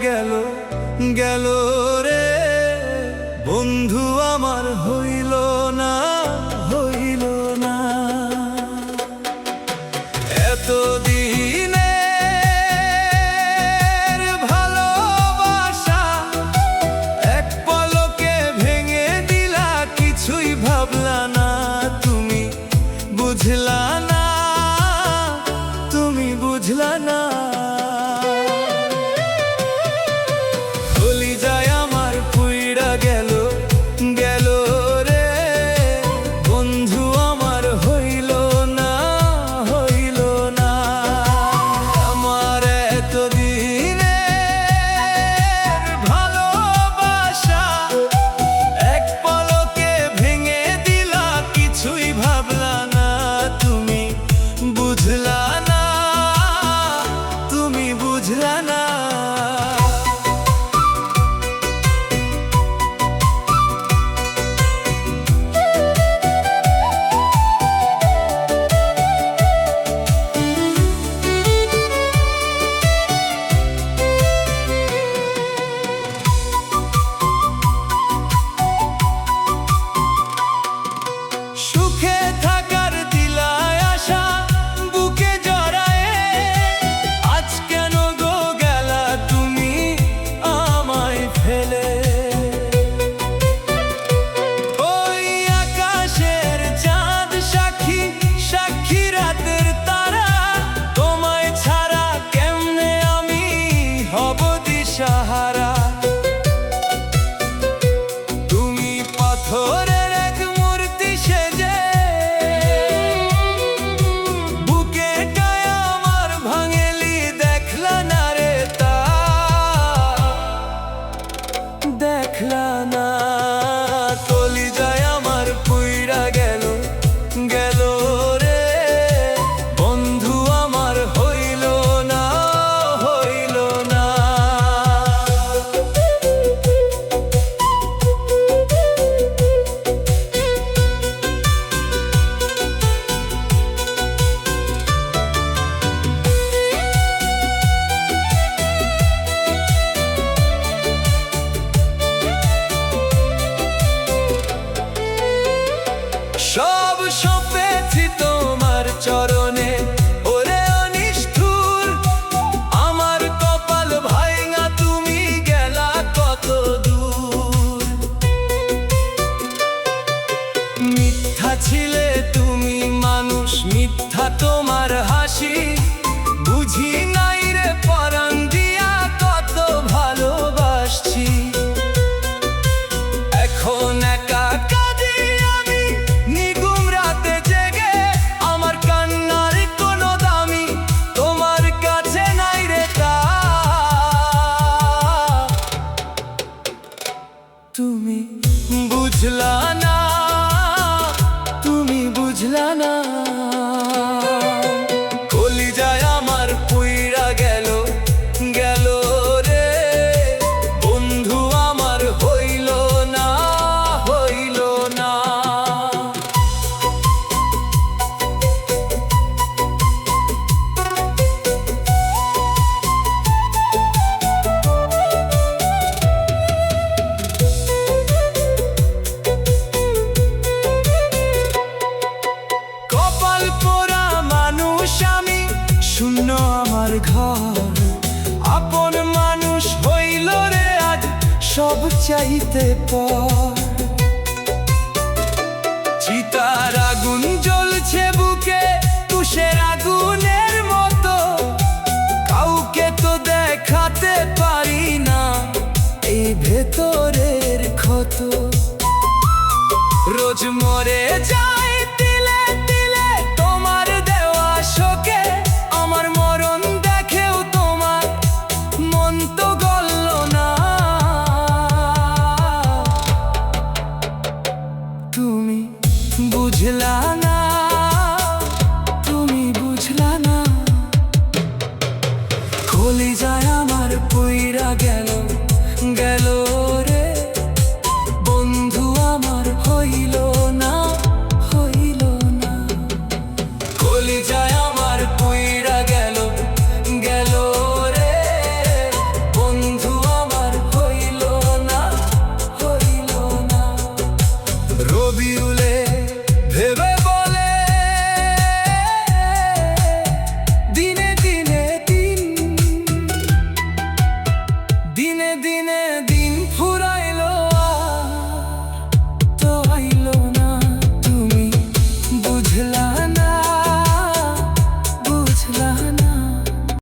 গেল গেল রে বন্ধু আমার হইল না হইল না। এতদিনের ভালোবাসা এক পলকে ভেঙে দিলা, কিছুই ভাবলা না তুমি, বুঝলা না তুমি, বুঝলা না। কলিজায় আমার পুইড়া গেল গেল রে বন্ধু আমার হইল না হইল না। আমার এতদিনের ভালোবাসা এক পলকে ভেঙে দিলা, কিছুই ভাবলা না তুমি, বুঝলা না তুমি, বুঝলা না। সুখে থাকার দিলায় আশা বুকে জড়ায়ে, আজ কেন গো গেলা তুমি আমায় ফেলে। ওই আকাশের চাঁদ সাক্ষী, সাক্ষী রাতের তারা, তোমায় ছাড়া কেমনে আমি হব দিশাহারা। তুমি পাথরের এক মূর্তি সেজে বুকে গায়ে আমার ভাঙেলি, দেখলা না রে তা, দেখলা না। কলিজায় আমার পুইড়া গেল গেল রে বন্ধু আমার হইল না হইল না। সব সঁপেছি তোমার চরণে ওরে অনিষ্ঠুর, আমার কপাল ভাইঙা তুমি গেলা কত দূর। মিথ্যা ছিলে তুমি মানুষ, মিথ্যা তোমার হাসি, বুঝি নাই রে পরাণ দিয়া কত ভালোবাসছি। এখন একা কাঁদি আমি নিগুম রাতে জেগে, আমার কান্নার কোনো দামি তোমার কাছে নাই রে তা। তুমি বুঝলা না তুমি, বুঝলা না। কলিজায় আমার পুইড়া গেল গেল রে বন্ধু আমার হইল না হইল না। কপাল পোড়া মানুষ আমি, শূন্য আমার ঘর, আপন মানুষ হইল রে আজ সব চাইতে পর। চিতার আগুন জ্বলছে বুকে তুষের আগুনের মতো, কাউকে তো দেখাতে পারি না এই ভেতরের ক্ষত।